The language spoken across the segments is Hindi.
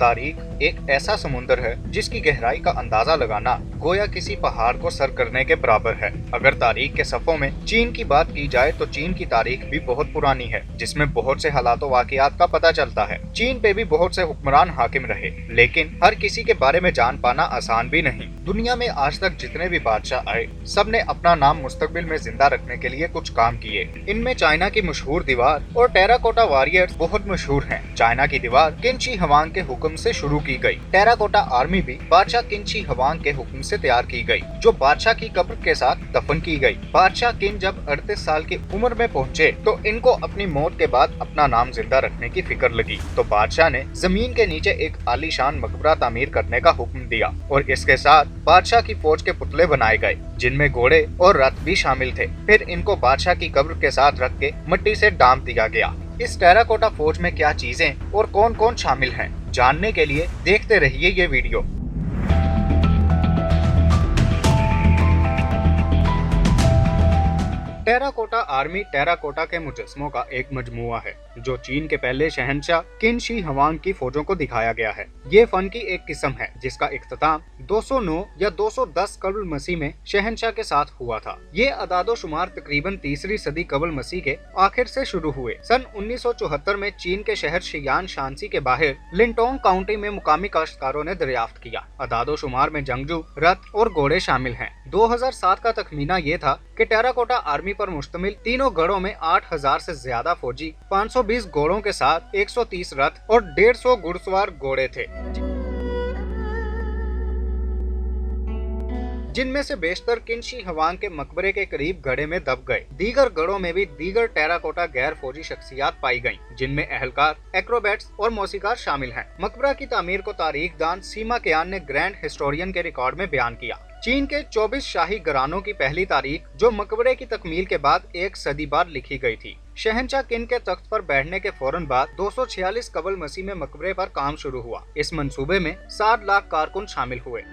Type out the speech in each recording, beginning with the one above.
तारीख एक ऐसा समुंदर है जिसकी गहराई का अंदाजा लगाना गोया किसी पहाड़ को सर करने के बराबर है। अगर तारीख के सफ़ों में चीन की बात की जाए तो चीन की तारीख भी बहुत पुरानी है, जिसमें बहुत से हालातों वाकयात का पता चलता है। चीन पे भी बहुत से हुक्मरान हाकिम रहे, लेकिन हर किसी के बारे में जान पाना आसान भी नहीं। दुनिया में आज तक जितने भी बादशाह आए, सब ने अपना नाम मुस्तकबिल में जिंदा रखने के लिए कुछ काम किए। इनमें चाइना की मशहूर दीवार और टेराकोटा वॉरियर्स बहुत मशहूर हैं। चाइना की दीवार किन शी हुआंग के हुक्म से शुरू की गई। टेराकोटा आर्मी भी बादशाह किन शी हुआंग के हुक्म से तैयार की गई, जो बादशाह की कब्र के साथ दफन की गई। बादशाह किन जब 38 साल की उम्र में पहुंचे तो इनको अपनी मौत के बाद अपना नाम जिंदा रखने की फिक्र लगी, तो बादशाह ने जमीन के नीचे एक आलीशान मकबरा तामीर करने का हुक्म दिया और इसके साथ बादशाह की फौज के पुतले बनाए गए, जिनमें घोड़े और रथ भी शामिल थे। फिर इनको बादशाह की कब्र के साथ रख के मिट्टी से डाम दिया गया। इस टेराकोटा फौज में क्या चीजें और कौन कौन शामिल हैं, जानने के लिए देखते रहिए ये वीडियो। टेराकोटा आर्मी टेराकोटा के मुजस्मों का एक मजमुआ है, जो चीन के पहले शहंशाह किन शी हुआंग की फौजों को दिखाया गया है। ये फन की एक किस्म है जिसका इख्तिताम 209 या 210 कबल मसीह में शहंशाह के साथ हुआ था। ये अदादो शुमार तकरीबन तीसरी सदी कबल मसीह के आखिर से शुरू हुए। सन 1974 में चीन के शहर शियान शांसी के बाहर लिंटोंग काउंटी में मुकामी काश्तकारों ने दरियाफ्त किया। अदादो शुमार में जंगजू, रथ और घोड़े शामिल हैं। 2007 का तखमीना ये था कि टेराकोटा आर्मी पर मुश्तमिल तीनों गढ़ों में 8000 से ज्यादा फौजी, 520 घोड़ों के साथ 130 रथ और 150 घुड़सवार घोड़े थे, जिनमें से बेशतर किन शी हुआंग के मकबरे के करीब गढ़े में दब गए। दीगर गढ़ों में भी दीगर टेराकोटा गैर फौजी शख्सियात पाई गयी, जिनमें अहलकार, एक्रोबैट्स और मौसीकार शामिल हैं। मकबरा की तामीर को तारीखदान सीमा कियान ने ग्रैंड हिस्टोरियन के रिकॉर्ड में बयान किया। चीन के 24 शाही घरानों की पहली तारीख, जो मकबरे की तकमील के बाद एक सदी बाद लिखी गई थी। शहंशाह किन के तख्त पर बैठने के फौरन बाद 246 कबल मसीह में मकबरे पर काम शुरू हुआ। इस मंसूबे में 7 लाख कारकुन शामिल हुए।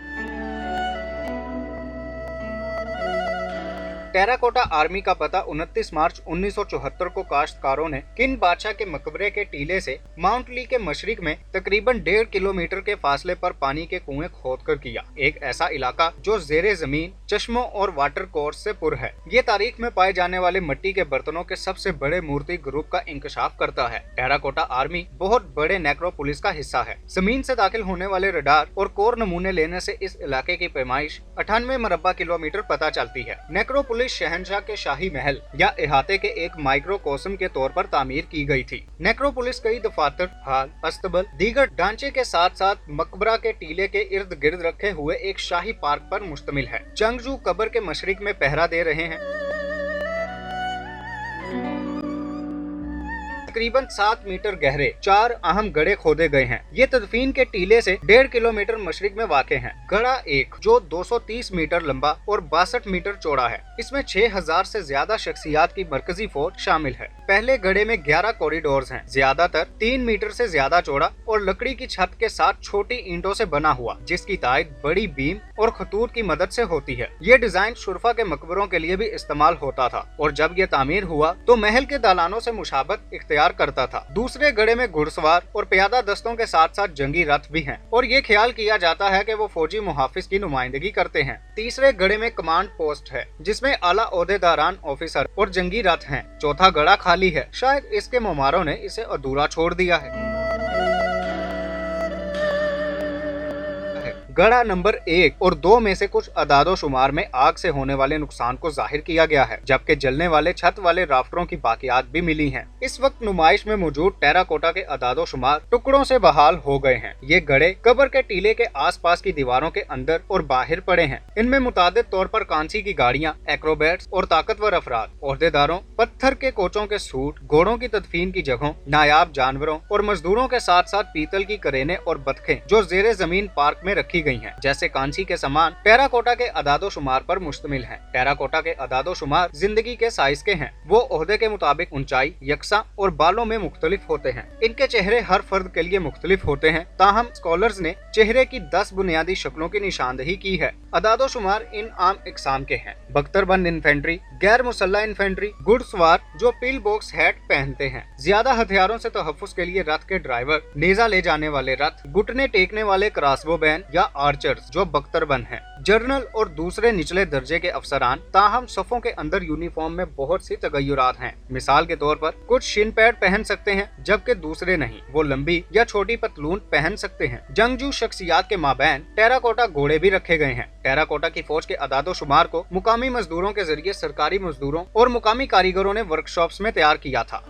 टेराकोटा आर्मी का पता 29 मार्च 1974 को काश्तकारों ने किन बादशाह के मकबरे के टीले से माउंट ली के मशरिक में तकरीबन 1.5 किलोमीटर के फासले पर पानी के कुएं खोदकर किया। एक ऐसा इलाका जो जेरे जमीन चश्मों और वाटर कोर्स से पुर है। ये तारीख में पाए जाने वाले मिट्टी के बर्तनों के सबसे बड़े मूर्ति ग्रुप का इंकशाफ करता है। टेराकोटा आर्मी बहुत बड़े नेक्रोपोलिस का हिस्सा है। जमीन से दाखिल होने वाले रडार और कोर नमूने लेने से इस इलाके की पैमाइश 98 मरबा किलोमीटर पता चलती है। नेक्रोपोलिस शहंशाह के शाही महल या इहाते के एक माइक्रोकोस्म के तौर पर तामीर की गई थी। नेक्रोपोलिस कई दफातर, हाल, अस्तबल, दीगर ढांचे के साथ साथ मकबरा के टीले के इर्द गिर्द रखे हुए एक शाही पार्क पर मुश्तमिल है। जंगजू कब्र के मशरिक में पहरा दे रहे हैं। तकरीबन 7 मीटर गहरे 4 अहम गड्ढे खोदे गए हैं। ये तदफीन के टीले से 1.5 किलोमीटर मशरिक में वाक़े हैं। गड्ढा 1, जो 230 मीटर लंबा और 62 मीटर चौड़ा है, इसमें 6000 से ज्यादा शख्सियात की मरकजी फौज शामिल है। पहले गड्ढे में 11 कॉरिडोर्स हैं, ज्यादातर 3 मीटर से ज्यादा चौड़ा और लकड़ी की छत के साथ छोटी ईंटों से बना हुआ, जिसकी तायद बड़ी बीम और खतूत की मदद से होती है। ये डिजाइन शुरफा के मकबरों के लिए भी इस्तेमाल होता था और जब ये तामीर हुआ तो महल के दालानों से मुशाबत इख्तियार करता था। दूसरे गड्ढे में घुड़सवार और प्यादा दस्तों के साथ साथ जंगी रथ भी हैं और ये ख्याल किया जाता है कि वो फौजी मुहाफिज की नुमाइंदगी करते हैं। तीसरे गड्ढे में कमांड पोस्ट है, जिसमें आला ओहदेदारान, ऑफिसर और जंगी रथ हैं। चौथा गड्ढा खाली है, शायद इसके मुमारों ने इसे अधूरा छोड़ दिया है। गड्ढा नंबर 1 और 2 में से कुछ अदादो शुमार में आग से होने वाले नुकसान को जाहिर किया गया है, जबकि जलने वाले छत वाले राफ्टरों की बाकियात भी मिली हैं। इस वक्त नुमाइश में मौजूद टेराकोटा के अदादो शुमार टुकड़ों से बहाल हो गए हैं। ये गड्ढे कब्र के टीले के आसपास की दीवारों के अंदर और बाहर पड़े हैं। इनमें मुतादिद तौर पर कांसी की गाड़ियां, एक्रोबैट्स और ताकतवर अफराद, ओहदेदारों, पत्थर के कोचों के सूट, घोड़ों की तदफीन की जगहों, नायाब जानवरों और मजदूरों के साथ साथ पीतल की करेने और बतखें जो जेरे जमीन पार्क में रखी गई हैं, जैसे कांसी के समान टेराकोटा के अदादोशुमार पर मुश्तमिल हैं। टेराकोटा के अदादोशुमार जिंदगी के साइज के हैं। वो ओहदे के मुताबिक ऊंचाई, यकसा और बालों में मुख्तलिफ होते हैं। इनके चेहरे हर फर्द के लिए मुख्तलिफ होते हैं, ताहम स्कॉलर्स ने चेहरे की 10 बुनियादी शक्लों की निशानदही की है। अदादोशुमार इन आम इकसाम के हैं: बख्तरबंद इन्फेंट्री, गैर मुसल्ला इन्फेंट्री, घुड़सवार जो पील बॉक्स हैट पहनते हैं, ज्यादा हथियारों से तहफ्फुज के लिए रथ के ड्राइवर, नेजा ले जाने वाले रथ, घुटने टेकने वाले क्रॉसबो बैन या आर्चर्स जो बख्तरबंद हैं, जर्नल और दूसरे निचले दर्जे के अफसरान। ताहम सफों के अंदर यूनिफॉर्म में बहुत सी तगय्युरात हैं। मिसाल के तौर पर कुछ शिन पैड पहन सकते हैं, जबकि दूसरे नहीं। वो लंबी या छोटी पतलून पहन सकते हैं। जंगजू शख्सियात के माबैन टेराकोटा घोड़े भी रखे गए हैं। टेराकोटा की फौज के अदादोशुमार को मुकामी मजदूरों के जरिए सरकारी मजदूरों और मुकामी कारीगरों ने वर्कशॉप्स में तैयार किया था।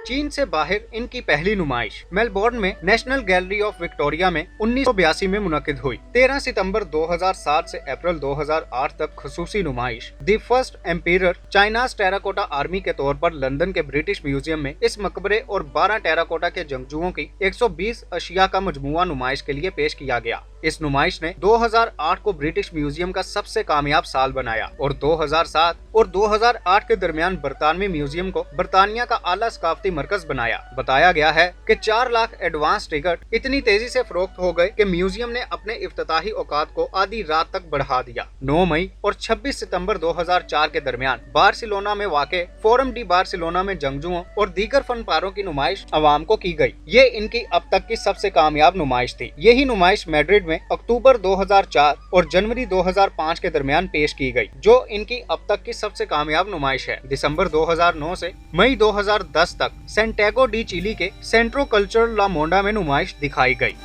चीन से बाहर इनकी पहली नुमाइश मेलबोर्न में नेशनल गैलरी ऑफ विक्टोरिया में 1982 में मुनक्किद हुई। 13 सितंबर 2007 से अप्रैल 2008 तक खसूसी नुमाइश the first emperor China's terracotta army के तौर पर लंदन के ब्रिटिश म्यूजियम में इस मकबरे और 12 टेराकोटा के जंगजुओं की 120 अशिया का मजमुआ नुमाइश के लिए पेश किया गया। इस नुमाइश ने 2008 को ब्रिटिश म्यूजियम का सबसे कामयाब साल बनाया और 2007 और 2008 के दरमियान बरतानवी म्यूजियम को बरतानिया का आला सकाफती मरकज बनाया। बताया गया है कि 4 लाख एडवांस टिकट इतनी तेजी से फरोख्त हो गए कि म्यूजियम ने अपने इफ्तिताही औकात को आधी रात तक बढ़ा दिया। 9 मई और 26 सितंबर 2004 के दरमियान बार्सिलोना में वाक़े फोरम डी बार्सिलोना में जंगजुओं और दीगर फनपारों की नुमाइश अवाम को की गई। ये इनकी अब तक की सबसे कामयाब नुमाइश थी। यही नुमाइश मैड्रिड में अक्टूबर 2004 और जनवरी 2005 के दरमियान पेश की गई, जो इनकी अब तक की सबसे कामयाब नुमाइश है। दिसंबर 2009 से मई 2010 तक सैंटियागो डी चिली के सेंट्रो कल्चरल ला मोंडा में नुमाइश दिखाई गई।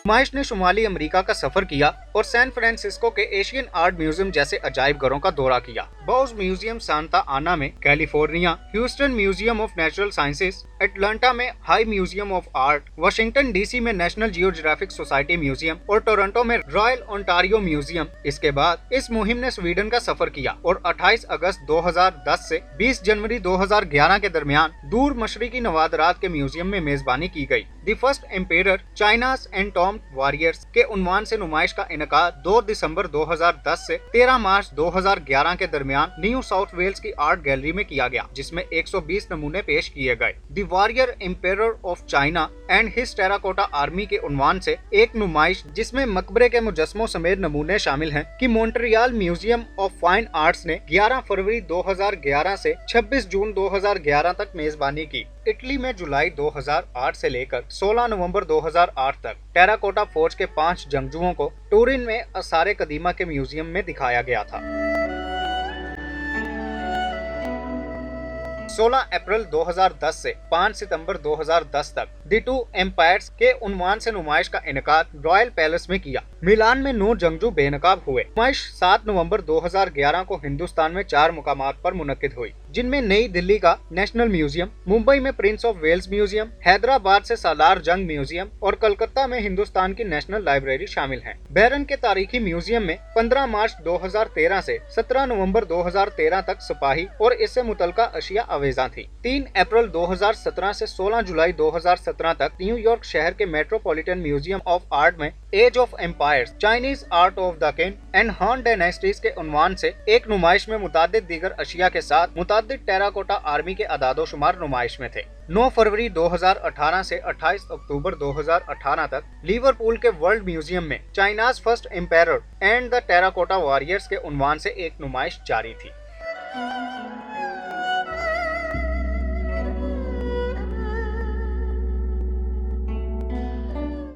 नुमाइश ने शुमाली अमेरिका का सफर किया और सैन फ्रांसिस्को के एशियन आर्ट म्यूजियम जैसे अजायब घरों का दौरा किया। बाउज म्यूजियम सांता आना में, California Houston Museum of Natural Sciences, Atlanta में High Museum of Art, Washington DC में नेशनल जियोग्राफिक सोसाइटी म्यूजियम और टोरंटो में रॉयल ओंटारियो म्यूजियम। इसके बाद इस मुहिम ने स्वीडन का सफर किया और 28 अगस्त 2010 से 20 जनवरी 2011 के दरमियान दूर मशरिकी नवादरात के म्यूजियम में मेजबानी की गई। The first emperor China's entombed warriors के उन्वान से नुमाइश का इनकाद 2 दिसंबर 2010 से 13 मार्च 2011 के दरमियान न्यू साउथ वेल्स की आर्ट गैलरी में किया गया, जिसमें 120 नमूने पेश किए गए। The warrior emperor of China and his terracotta army के उन्वान से एक नुमाइश जिसमें मकबरे के मुजस्मों समेत नमूने शामिल हैं कि Montreal museum of fine arts ने 11 फरवरी 2011 से 26 जून 2011 तक मेजबानी की। इटली में जुलाई 2008 से लेकर 16 नवंबर 2008 तक टेराकोटा फौज के 5 जंगजुओं को टूरिन में आसारे कदीमा के म्यूजियम में दिखाया गया था। 16 अप्रैल 2010 से 5 सितंबर 2010 तक द टू एम्पायर्स के उन्वान से नुमाइश का इनकाद रॉयल पैलेस में किया। मिलान में 9 जंगजू बेनकाब हुए। नुमाइश 7 नवंबर 2011 को हिंदुस्तान में 4 मुकामात पर मुनक्किद हुई, जिनमें नई दिल्ली का नेशनल म्यूजियम, मुंबई में Prince of Wales Museum, Hyderabad से सालार जंग म्यूजियम और कलकत्ता में हिंदुस्तान की नेशनल लाइब्रेरी शामिल हैं। बहरन के तारीखी म्यूजियम में 15 मार्च 2013 से 17 नवंबर 2013 तक सिपाही और इससे मुतल्लिका अशिया आवेजा थी। 3 अप्रैल 2017 से 16 जुलाई 2017 तक न्यूयॉर्क शहर के मेट्रोपॉलिटन म्यूजियम ऑफ आर्ट में Age of Empires, Chinese Art of the Qin and Han Dynasties के उन्वान से एक नुमाइश में मुतादिद दीगर अशिया के साथ मुतादिद टेराकोटा आर्मी के अदादोशुमार नुमाइश में थे। 9 फरवरी 2018 से 28 अक्टूबर 2018 तक लिवरपूल के वर्ल्ड म्यूजियम में China's First Emperor and the Terracotta Warriors के उन्वान से एक नुमाइश जारी थी।